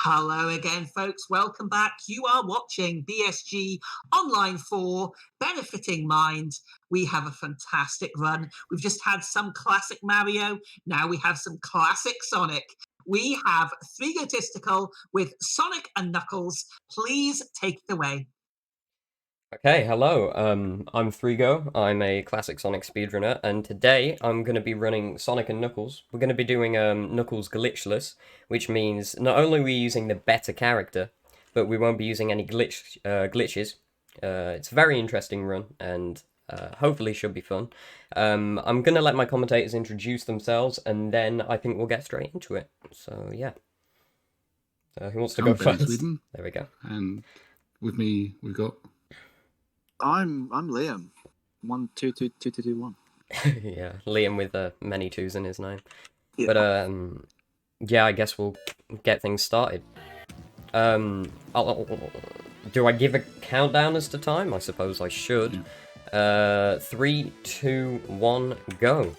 Hello again, folks. Welcome back. You are watching BSG Online 4, Benefiting Mind. We have a fantastic run. We've just had some classic Mario. Now we have some classic Sonic. We have 3goTystical with Sonic and Knuckles. Please take it away. Okay, hello, I'm 3go, I'm a classic Sonic speedrunner, and today I'm going to be running Sonic and Knuckles. We're going to be doing Knuckles Glitchless, which means not only are we using the better character, but we won't be using any glitches. It's a very interesting run, and hopefully should be fun. I'm going to let my commentators introduce themselves, and then I think we'll get straight into it. So, yeah. Who wants to go first? Sweden. There we go. And with me, we've got... I'm Liam. 1222221. Yeah, Liam with many twos in his name. Yeah. But yeah, I guess we'll get things started. Do I give a countdown as to time? I suppose I should. Yeah. 3, 2, 1, go.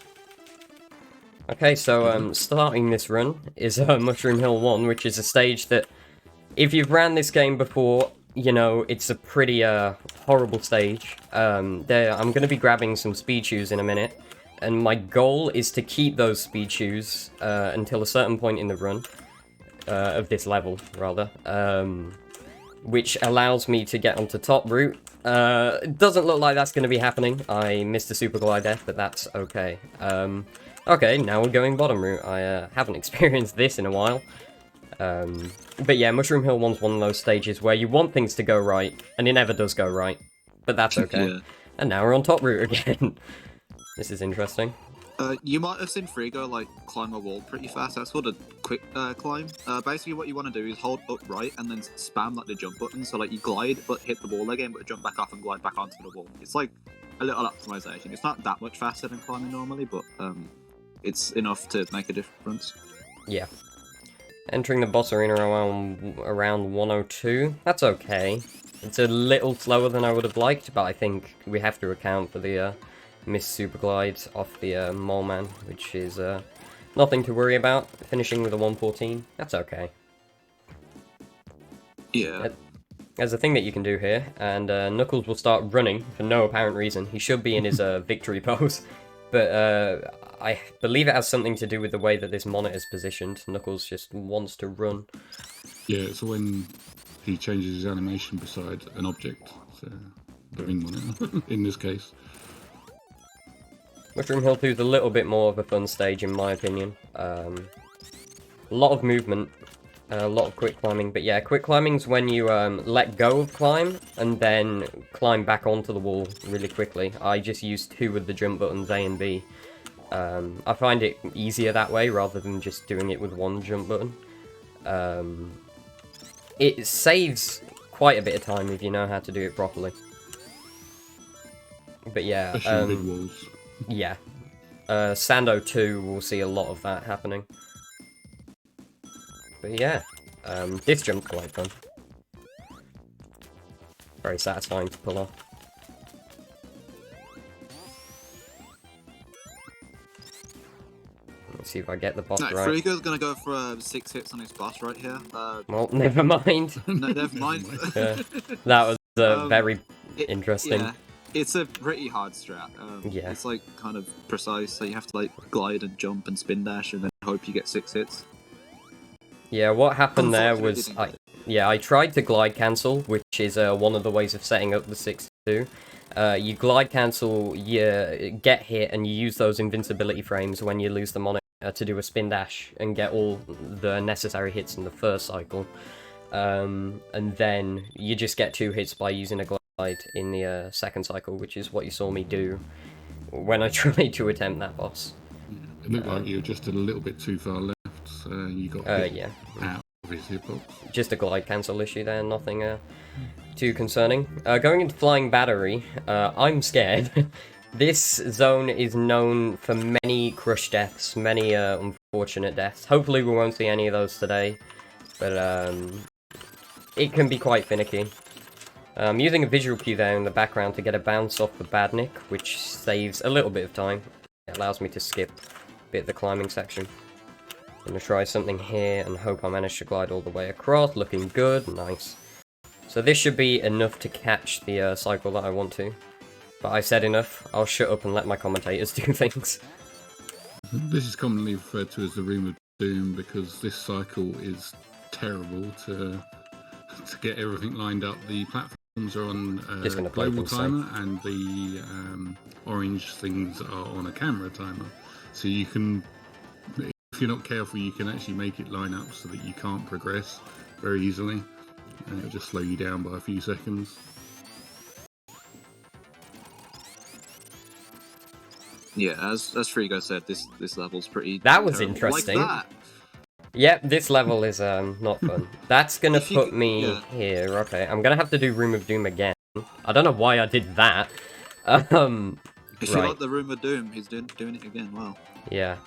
Okay, so starting this run is Mushroom Hill 1, which is a stage that, if you've ran this game before, you know, it's a pretty horrible stage. I'm going to be grabbing some speed shoes in a minute, and my goal is to keep those speed shoes until a certain point in the run, of this level, rather, which allows me to get onto top route. It doesn't look like that's going to be happening. I missed a super glide death, but that's okay. Okay, now we're going bottom route. I haven't experienced this in a while. But yeah, Mushroom Hill 1's one of those stages where you want things to go right, and it never does go right. But that's okay. Yeah. And now we're on top route again. This is interesting. You might have seen 3go like climb a wall pretty fast. That's called a quick climb. Basically what you want to do is hold up right and then spam like the jump button. So like you glide but hit the wall again, but jump back off and glide back onto the wall. It's like a little optimization. It's not that much faster than climbing normally, but it's enough to make a difference. Yeah. Entering the boss arena around 102. That's okay. It's a little slower than I would have liked, but I think we have to account for the missed super glide off the Mole Man, which is nothing to worry about. Finishing with a 114. That's okay. Yeah. There's a thing that you can do here, and Knuckles will start running for no apparent reason. He should be in his victory pose, but I believe it has something to do with the way that this monitor's positioned. Knuckles just wants to run. Yeah, so when he changes his animation beside an object, so the ring monitor, in this case. Mushroom Hill 2 is a little bit more of a fun stage, in my opinion. A lot of movement, a lot of quick climbing, but yeah, quick climbing's when you let go of climb, and then climb back onto the wall really quickly. I just use 2 of the jump buttons, A and B. I find it easier that way rather than just doing it with 1 jump button. It saves quite a bit of time if you know how to do it properly. But yeah, especially big walls. Yeah, Sando 2 will see a lot of that happening. But yeah, this jump's quite fun. Very satisfying to pull off. Let's see if I get the boss right. 3go's gonna go for 6 hits on his boss right here. Well, never mind. No, never mind. That was very interesting. Yeah, it's a pretty hard strat. Yeah. It's like kind of precise, so you have to like glide and jump and spin dash and then hope you get 6 hits. Yeah, what happened there was I tried to glide cancel, which is one of the ways of setting up the 6-2. You glide cancel, you get hit, and you use those invincibility frames when you lose the monitor to do a spin dash and get all the necessary hits in the first cycle. And then you just get 2 hits by using a glide in the second cycle, which is what you saw me do when I tried to attempt that boss. It looked like you were just a little bit too far left, so you got hit out of his hitbox. Just a glide cancel issue there, nothing too concerning. Going into Flying Battery, I'm scared. This zone is known for many crush deaths, many unfortunate deaths. Hopefully we won't see any of those today, but it can be quite finicky. I'm using a visual cue there in the background to get a bounce off the Badnik, which saves a little bit of time. It allows me to skip a bit of the climbing section. Gonna try something here and hope I manage to glide all the way across. Looking good, nice. So this should be enough to catch the cycle that I want to. But I said enough, I'll shut up and let my commentators do things. This is commonly referred to as the Room of Doom because this cycle is terrible to get everything lined up. The platforms are on a global timer and the orange things are on a camera timer. So you can, if you're not careful, you can actually make it line up so that you can't progress very easily. And it'll just slow you down by a few seconds. Yeah, as 3go said, this level's pretty. That was terrible. interesting. Like that. Yep, this level is not fun. That's gonna put me here. Okay, I'm gonna have to do Room of Doom again. I don't know why I did that. If you like the Room of Doom, he's doing it again. Wow. Yeah.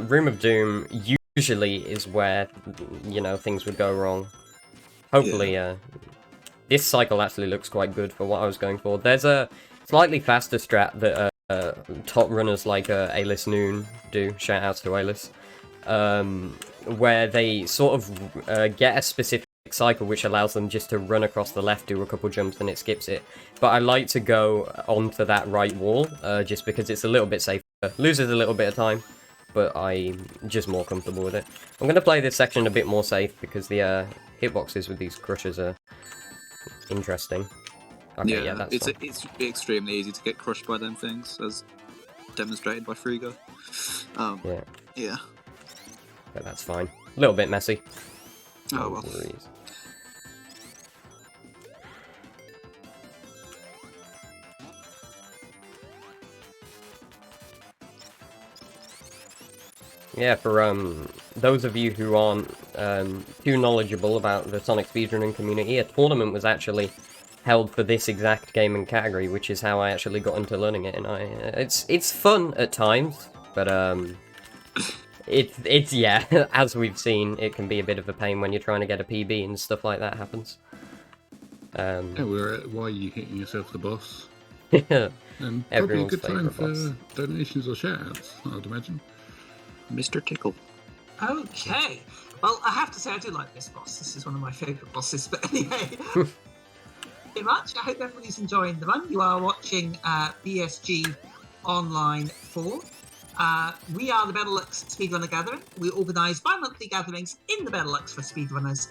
Room of Doom usually is where, you know, things would go wrong. Hopefully, this cycle actually looks quite good for what I was going for. There's a slightly faster strat that top runners like A-List Noon do. Shout outs to A-List. Where they sort of get a specific cycle which allows them just to run across the left, do a couple jumps, and it skips it. But I like to go onto that right wall, just because it's a little bit safer. Loses a little bit of time, but I'm just more comfortable with it. I'm going to play this section a bit more safe, because the hitboxes with these crushers are interesting. Okay, yeah, that's it's extremely easy to get crushed by them things, as demonstrated by 3go. Yeah. But that's fine. A little bit messy. Oh well. Worries. Yeah, for those of you who aren't too knowledgeable about the Sonic speedrunning community, a tournament was actually held for this exact game and category, which is how I actually got into learning it. And it's fun at times, but it's yeah, as we've seen, it can be a bit of a pain when you're trying to get a PB and stuff like that happens. Yeah, why are you hitting yourself, the boss? Yeah, And probably a everyone's good time favourite for boss. donations or shoutouts, I'd imagine. Mr. Tickle. Okay. Well, I have to say I do like this boss. This is one of my favourite bosses. But anyway, very much. I hope everybody's enjoying the run. You are watching BSG Online 4. We are the Benelux Speedrunner Gathering. We organise bi-monthly gatherings in the Benelux for speedrunners.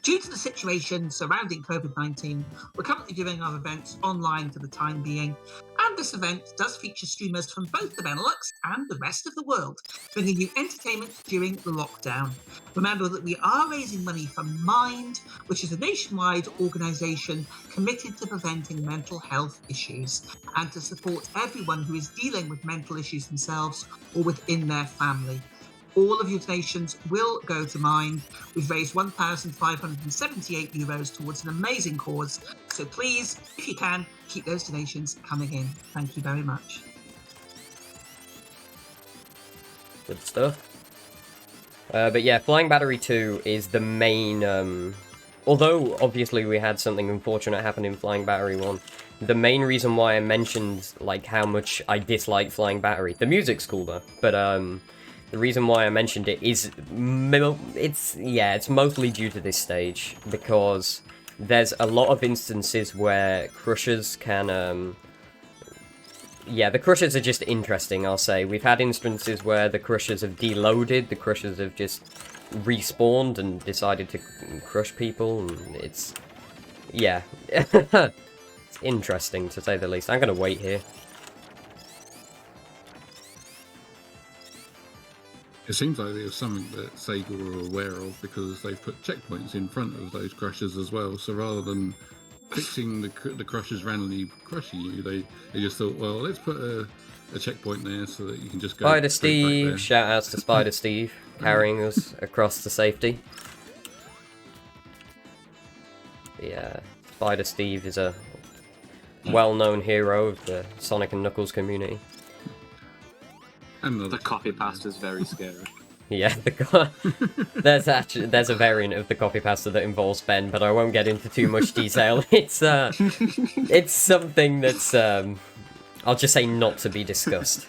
Due to the situation surrounding COVID-19, we're currently doing our events online for the time being, and this event does feature streamers from both the Benelux and the rest of the world, bringing you entertainment during the lockdown. Remember that we are raising money for Mind, which is a nationwide organisation committed to preventing mental health issues and to support everyone who is dealing with mental issues themselves or within their family. All of your donations will go to Mind. We've raised €1,578 towards an amazing cause. So please, if you can, keep those donations coming in. Thank you very much. Good stuff. But yeah, Flying Battery 2 is the main... although, obviously, we had something unfortunate happen in Flying Battery 1, the main reason why I mentioned, like, how much I dislike Flying Battery... The music's cool, though, but, the reason why I mentioned it is, it's mostly due to this stage, because there's a lot of instances where crushers can, yeah, the crushers are just interesting, I'll say. We've had instances where the crushers have deloaded, the crushers have just respawned and decided to crush people, and it's, yeah, it's interesting, to say the least. I'm gonna wait here. It seems like there's something that Sega were aware of, because they've put checkpoints in front of those crushers as well. So rather than fixing the crushers randomly crushing you, they just thought, well, let's put a checkpoint there so that you can just go. Spider Steve, shout outs to Spider Steve, carrying us across to safety. Yeah, Spider Steve is a well-known hero of the Sonic and Knuckles community. The copy pasta is very scary. Yeah, there's a variant of the copy pasta that involves Ben, but I won't get into too much detail. It's something that's I'll just say not to be discussed.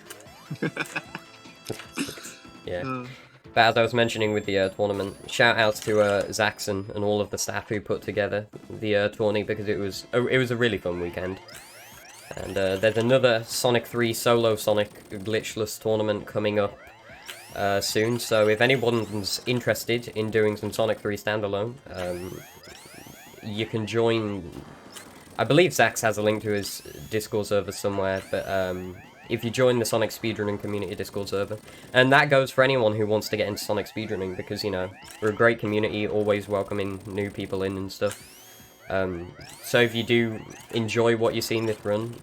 Yeah. But as I was mentioning with the tournament, shout outs to Zaxxon and all of the staff who put together the tourney, because it was a really fun weekend. And there's another Sonic 3 Solo Sonic Glitchless tournament coming up soon, so if anyone's interested in doing some Sonic 3 standalone, you can join. I believe Zax has a link to his Discord server somewhere, but if you join the Sonic Speedrunning Community Discord server, and that goes for anyone who wants to get into Sonic Speedrunning, because, you know, we're a great community, always welcoming new people in and stuff. So if you do enjoy what you see in this run,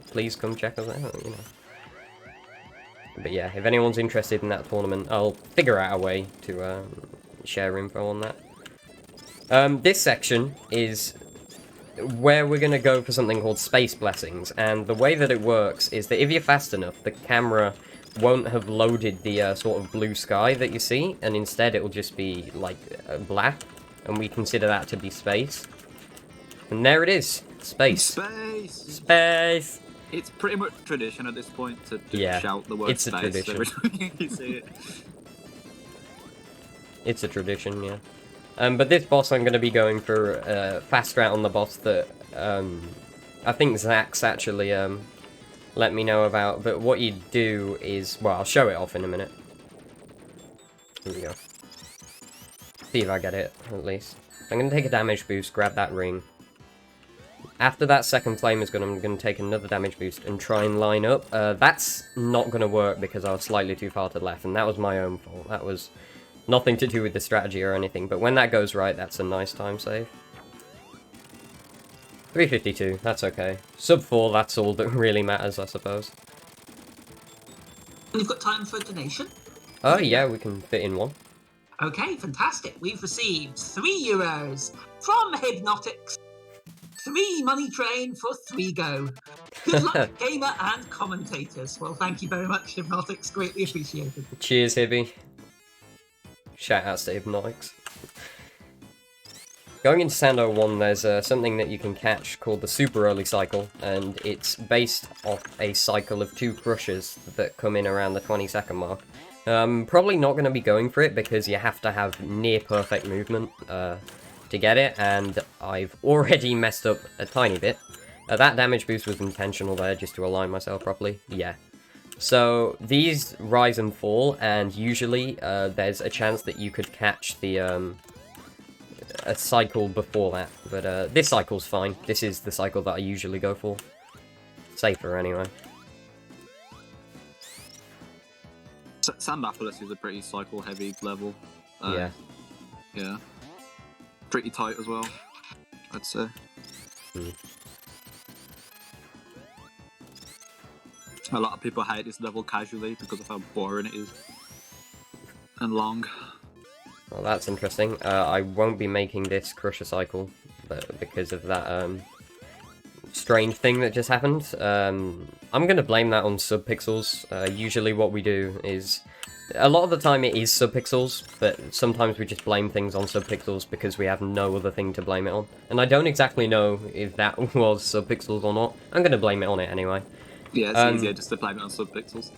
please come check us out, you know. But yeah, if anyone's interested in that tournament, I'll figure out a way to share info on that. This section is where we're going to go for something called Space Blessings, and the way that it works is that if you're fast enough, the camera won't have loaded the sort of blue sky that you see, and instead it will just be, like, black, and we consider that to be space. And there it is. Space. Space! Space! It's pretty much tradition at this point to Yeah, shout the word it's a space tradition. every time you see it. It's a tradition, yeah. But this boss I'm going to be going for a fast route on the boss that I think Zax actually let me know about. But what you do is, well, I'll show it off in a minute. Here we go. See if I get it, at least. I'm going to take a damage boost, grab that ring. After that second flame is gone, I'm going to take another damage boost and try and line up. That's not going to work because I was slightly too far to the left, and that was my own fault. That was nothing to do with the strategy or anything, but when that goes right, that's a nice time save. 352, that's okay. Sub 4, that's all that really matters, I suppose. We've got time for a donation. Oh yeah, we can fit in one. Okay, fantastic. We've received €3 from Hypnotics. 3 money train for 3go. Good luck, gamer and commentators. Well, thank you very much, Hypnotics. Greatly appreciated. Cheers, Hibby. Shout outs to Hypnotics. Going into Sando 1, there's something that you can catch called the Super Early Cycle, and it's based off a cycle of 2 crushes that come in around the 20-second mark. Probably not going to be going for it because you have to have near perfect movement to get it, and I've already messed up a tiny bit. That damage boost was intentional there, just to align myself properly. Yeah. So, these rise and fall, and usually there's a chance that you could catch the a cycle before that. But this cycle's fine. This is the cycle that I usually go for. Safer, anyway. Sandopolis is a pretty cycle-heavy level. Yeah. Yeah. Pretty tight as well, I'd say. A lot of people hate this level casually because of how boring it is. And long. Well, that's interesting. I won't be making this Crusher cycle but because of that strange thing that just happened. I'm going to blame that on subpixels. Usually what we do is, a lot of the time it is subpixels, but sometimes we just blame things on subpixels because we have no other thing to blame it on. And I don't exactly know if that was subpixels or not. I'm going to blame it on it anyway. Yeah, it's easier just to blame it on subpixels.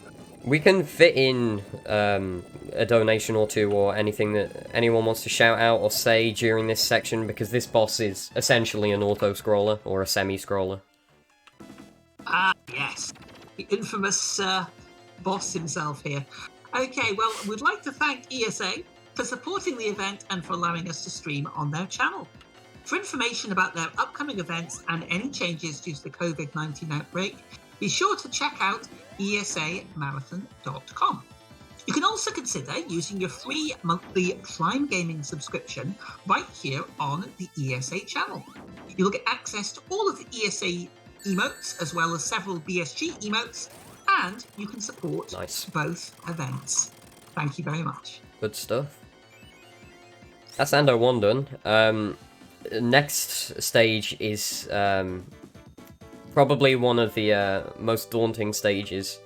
We can fit in a donation or two or anything that anyone wants to shout out or say during this section, because this boss is essentially an auto-scroller or a semi-scroller. Ah, yes. The infamous boss himself here. Okay, well, we'd like to thank ESA for supporting the event and for allowing us to stream on their channel. For information about their upcoming events and any changes due to the COVID-19 outbreak, be sure to check out esamarathon.com. You can also consider using your free monthly Prime Gaming subscription right here on the ESA channel. You'll get access to all of the ESA emotes as well as several BSG emotes, and you can support both events. Thank you very much. Good stuff. That's Ando 1 done. Next stage is probably one of the most daunting stages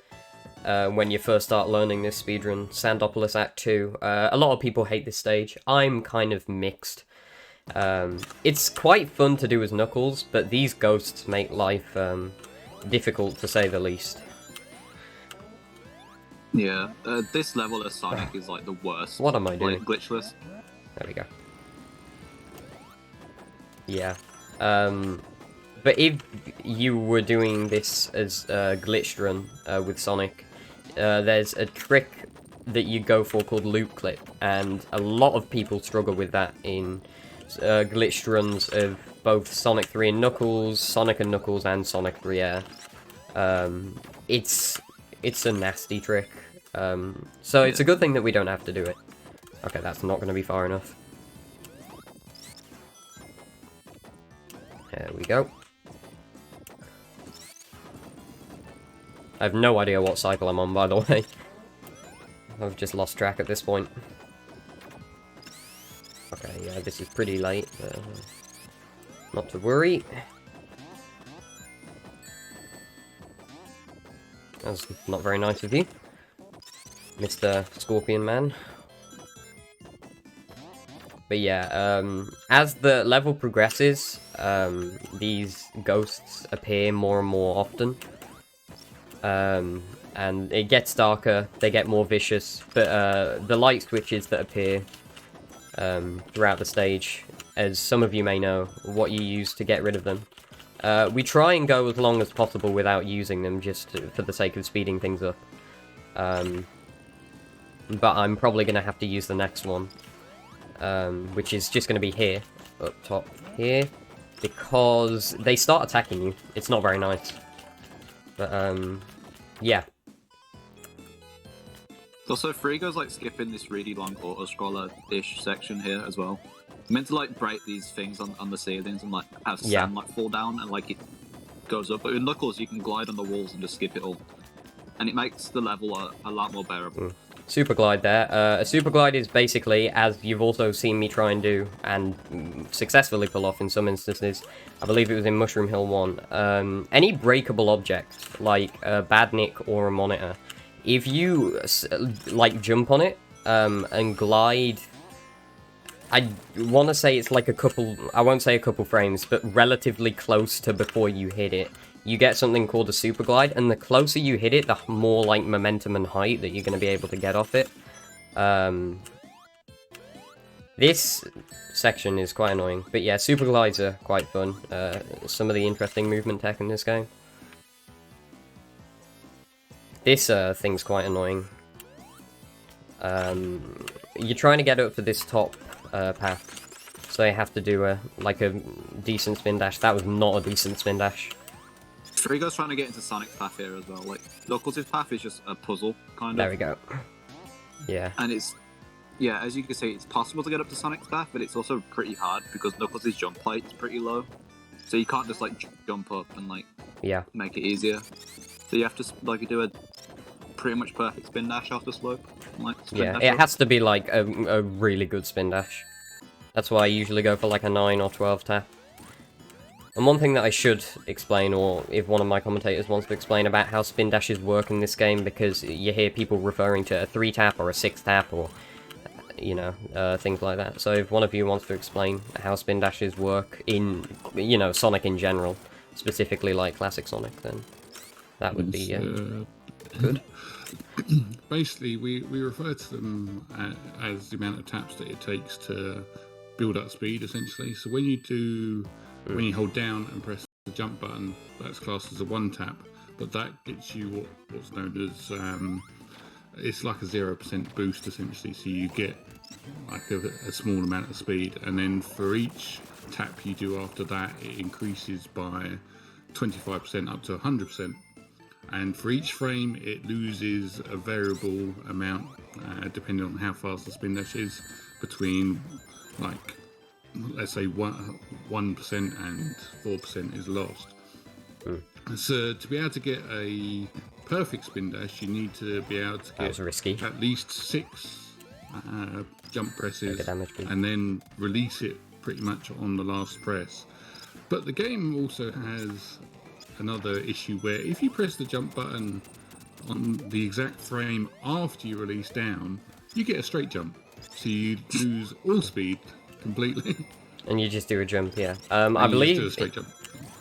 when you first start learning this speedrun, Sandopolis Act 2. A lot of people hate this stage. I'm kind of mixed. It's quite fun to do as Knuckles, but these ghosts make life difficult, to say the least. Yeah, this level of Sonic is like the worst. What am I doing? Like, glitchless. There we go. Yeah. But if you were doing this as a glitched run with Sonic, there's a trick that you go for called loop clip, and a lot of people struggle with that in glitched runs of both Sonic 3 and Knuckles, Sonic and Knuckles, and Sonic 3 Air. It's a nasty trick. So it's a good thing that we don't have to do it. Okay, that's not going to be far enough. There we go. I have no idea what cycle I'm on, by the way. I've just lost track at this point. Okay, yeah, this is pretty late. Not to worry. That's not very nice of you, Mr. Scorpion Man. But yeah, as the level progresses, these ghosts appear more and more often. And it gets darker, they get more vicious, but the light switches that appear throughout the stage, as some of you may know, what you use to get rid of them. We try and go as long as possible without using them, just for the sake of speeding things up. But I'm probably going to have to use the next one, which is just going to be here, up top here, because they start attacking you. It's not very nice. But, yeah. Also, 3go's like skipping this really long auto-scroller-ish section here as well. Meant to like break these things on the ceilings and like have sand like fall down and like it goes up. But with Knuckles, you can glide on the walls and just skip it all, and it makes the level a lot more bearable. Super glide there. A super glide is basically, as you've also seen me try and do, and successfully pull off in some instances, I believe it was in Mushroom Hill 1, any breakable object, like a badnik or a monitor, if you, like, jump on it, and glide, I want to say it's like a couple, I won't say a couple frames, but relatively close to before you hit it, you get something called a super glide, and the closer you hit it, the more, like, momentum and height that you're going to be able to get off it. This section is quite annoying, but yeah, super glides are quite fun. Some of the interesting movement tech in this game. This thing's quite annoying. You're trying to get up to this top path, so you have to do a decent spin dash. That was not a decent spin dash. 3go's trying to get into Sonic's path here as well. Like, Knuckles' path is just a puzzle, kind of. There we go. Yeah. And it's, yeah, as you can see, it's possible to get up to Sonic's path, but it's also pretty hard because Knuckles' jump height is pretty low. So you can't just, like, jump up and, like, make it easier. So you have to, like, do a pretty much perfect spin dash off the slope. Like, yeah, it has to be, like, a really good spin dash. That's why I usually go for, like, a 9 or 12 tap. And one thing that I should explain, or if one of my commentators wants to explain about how spin dashes work in this game, because you hear people referring to a 3-tap or a 6-tap or, you know, things like that. So if one of you wants to explain how spin dashes work in, you know, Sonic in general, specifically like classic Sonic, then that would be good. Basically, we refer to them as the amount of taps that it takes to build up speed, essentially. So when you hold down and press the jump button, that's classed as a 1-tap, but that gets you what's known as it's like a 0% boost, essentially. So you get like a small amount of speed, and then for each tap you do after that, it increases by 25% up to 100%. And for each frame, it loses a variable amount, depending on how fast the spin dash is, between, like, let's say 1% and 4% is lost. So to be able to get a perfect spin dash, you need to be able to get at least 6 jump presses and then release it pretty much on the last press. But the game also has another issue where if you press the jump button on the exact frame after you release down, you get a straight jump. So you lose all speed completely. And you just do a jump, yeah. I believe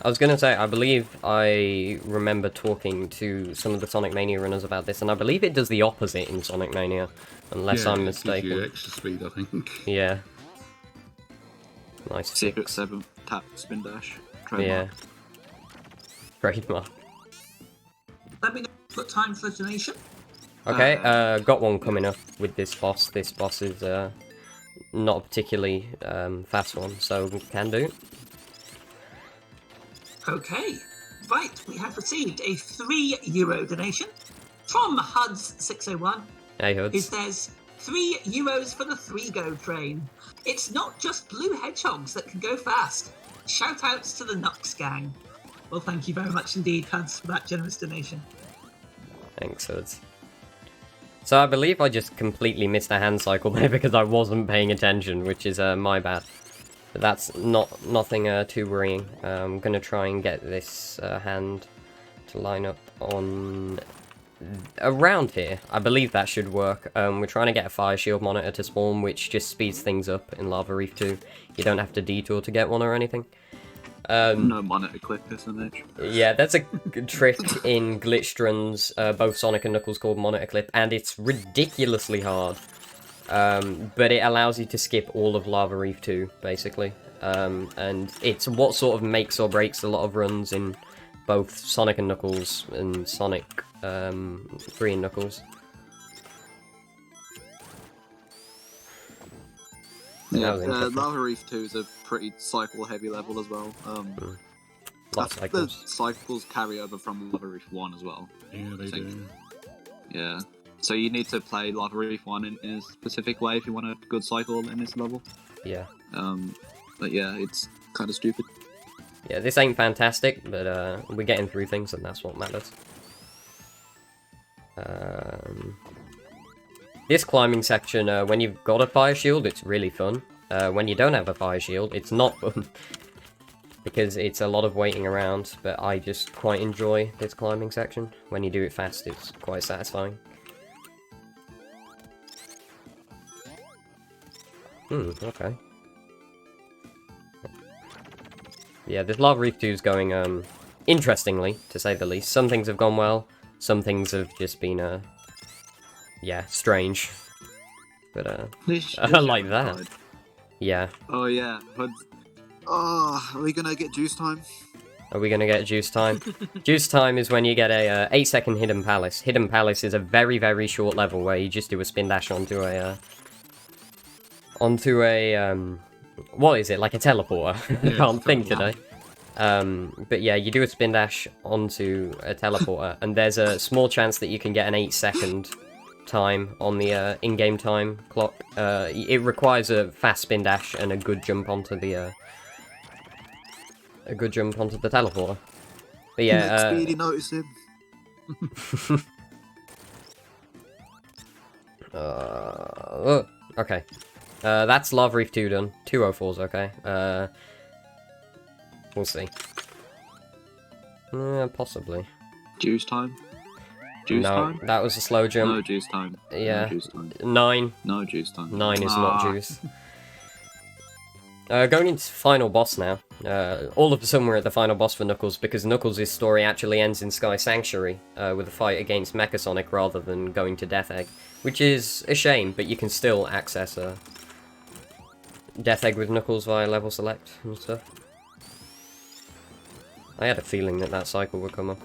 I was gonna say, I believe I remember talking to some of the Sonic Mania runners about this, and I believe it does the opposite in Sonic Mania, unless I'm mistaken. It gives you extra speed, I think. Yeah. Nice. Secret 7 tap spin dash. Trademark. Yeah. Trademark. Let me know what time for donation. Okay, got one coming up with this boss. This boss is not a particularly fast one, so can do. Okay, right, we have received a €3 donation from Huds601. Hey, Hoods. There's €3 for the 3Go train. It's not just blue hedgehogs that can go fast. Shout outs to the Nux gang. Well, thank you very much indeed, Huds, for that generous donation. Thanks, Hoods. So I believe I just completely missed a hand cycle there because I wasn't paying attention, which is my bad. But that's nothing too worrying. I'm gonna try and get this hand to line up on around here. I believe that should work. We're trying to get a fire shield monitor to spawn, which just speeds things up in Lava Reef 2. You don't have to detour to get one or anything. No monitor clip, SMH. Yeah, that's a trick in glitched runs, both Sonic and Knuckles called monitor clip, and it's ridiculously hard. But it allows you to skip all of Lava Reef 2, basically. And it's what sort of makes or breaks a lot of runs in both Sonic and Knuckles and Sonic 3 and Knuckles. Yeah, Lava Reef 2 is a pretty cycle-heavy level as well. The cycles carry over from Lava Reef 1 as well. Yeah, they do. Yeah. So you need to play Lava Reef 1 in a specific way if you want a good cycle in this level. Yeah. But yeah, it's kind of stupid. Yeah, this ain't fantastic, but we're getting through things, and that's what matters. This climbing section, when you've got a fire shield, it's really fun. When you don't have a fire shield, it's not fun. Because it's a lot of waiting around, but I just quite enjoy this climbing section. When you do it fast, it's quite satisfying. Okay. Yeah, this Lava Reef 2 is going, interestingly, to say the least. Some things have gone well, some things have just been, yeah, strange. But, I like that. Yeah. Oh, yeah. Oh, are we gonna get juice time? Are we gonna get juice time? Juice time is when you get a 8-second Hidden Palace. Hidden Palace is a very, very short level where you just do a spin dash onto a, what is it, like a teleporter? I can't think today. But yeah, you do a spin dash onto a teleporter, and there's a small chance that you can get an 8-second time on the in-game time clock. It requires a fast spin dash and a good jump onto the teleporter. But yeah, Speedy notice him. Okay. That's Lava Reef 2 done. 204's okay. We'll see. Possibly. Juice time? Juice time? No, that was a slow jump. No juice time. Yeah. No juice time. 9. No juice time. 9 is not juice. Going into final boss now. All of a sudden we're at the final boss for Knuckles, because Knuckles' story actually ends in Sky Sanctuary, with a fight against Mechasonic rather than going to Death Egg. Which is a shame, but you can still access Death Egg with Knuckles via level select and stuff. I had a feeling that that cycle would come up.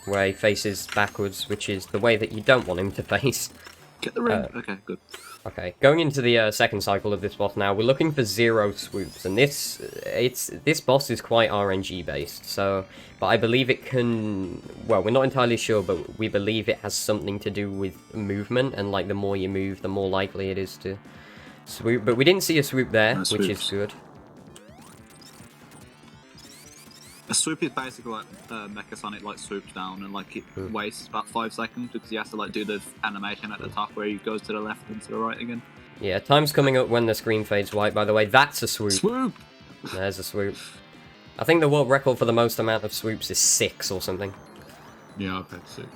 Where he faces backwards, which is the way that you don't want him to face. Get the ring. Okay, good. Okay, going into the second cycle of this boss now, we're looking for 0 swoops, and this boss is quite RNG based, so, but I believe it can, well, we're not entirely sure, but we believe it has something to do with movement, and like the more you move, the more likely it is to swoop, but we didn't see a swoop there, which is good. A swoop is basically like Mechasonic like swoops down and like it wastes about 5 seconds because he has to like do the animation at the top where he goes to the left and to the right again. Yeah, time's coming up when the screen fades white, by the way. That's a swoop. Swoop! There's a swoop. I think the world record for the most amount of swoops is 6 or something. Yeah, I've had 6.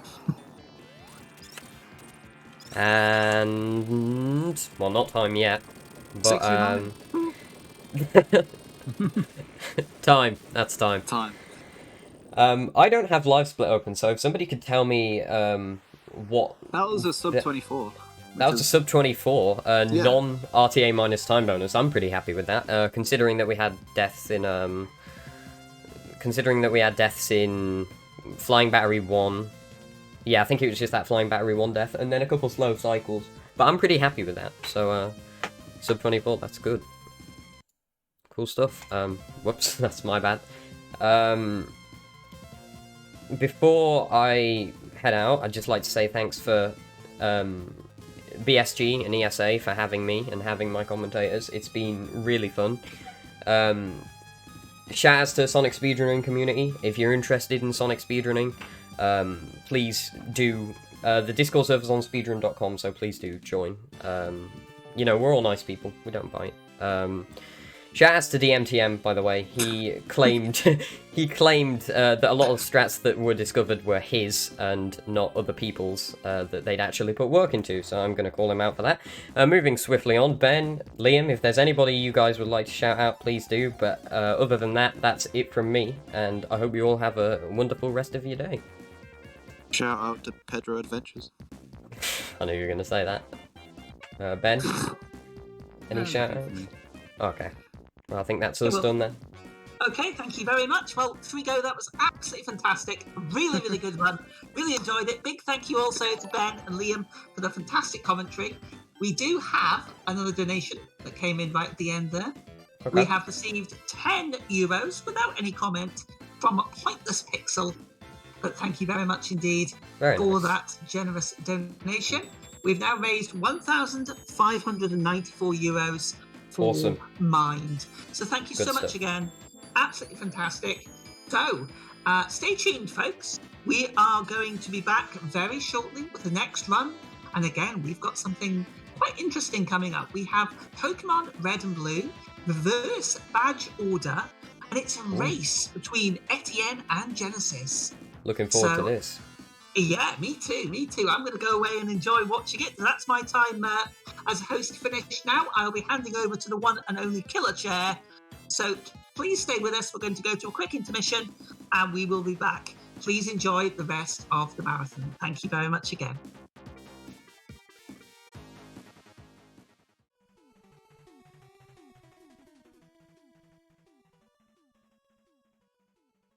And well, not time yet, but Time. That's time. Time. I don't have live split open, so if somebody could tell me what That was a sub 24. That was a sub 24, Yeah. non RTA minus time bonus. I'm pretty happy with that, considering that we had deaths in Flying Battery 1. Yeah, I think it was just that Flying Battery 1 death, and then a couple slow cycles. But I'm pretty happy with that. So sub 24, that's good. Cool stuff. Whoops, that's my bad. Before I head out, I'd just like to say thanks for BSG and ESA for having me and having my commentators. It's been really fun. Shout outs to Sonic Speedrunning community. If you're interested in Sonic Speedrunning, please do. The Discord server's on speedrun.com, so please do join. You know, we're all nice people. We don't bite. Shout outs to DMTM, by the way. He claimed that a lot of strats that were discovered were his and not other people's that they'd actually put work into, so I'm going to call him out for that. Moving swiftly on, Ben, Liam, if there's anybody you guys would like to shout out, please do, but other than that, that's it from me, and I hope you all have a wonderful rest of your day. Shout out to Pedro Adventures. I knew you were going to say that. Ben, any shout outs? Okay. Well, I think that's us done then. Okay, thank you very much. Well, 3go, that was absolutely fantastic. Really, really good run. Really enjoyed it. Big thank you also to Ben and Liam for the fantastic commentary. We do have another donation that came in right at the end there. Okay. We have received €10 without any comment from Pointless Pixel. But thank you very much indeed for that generous donation. We've now raised €1,594 for Mind. So thank you so much again. Absolutely fantastic. So stay tuned, folks. We are going to be back very shortly with the next run. And again, we've got something quite interesting coming up. We have Pokemon Red and Blue, Reverse Badge Order, and it's a race between Etienne and Genesis. Looking forward to this. Yeah, me too. I'm going to go away and enjoy watching it. That's my time as a host finished now. I'll be handing over to the one and only Killer Chair. So please stay with us. We're going to go to a quick intermission and we will be back. Please enjoy the rest of the marathon. Thank you very much again.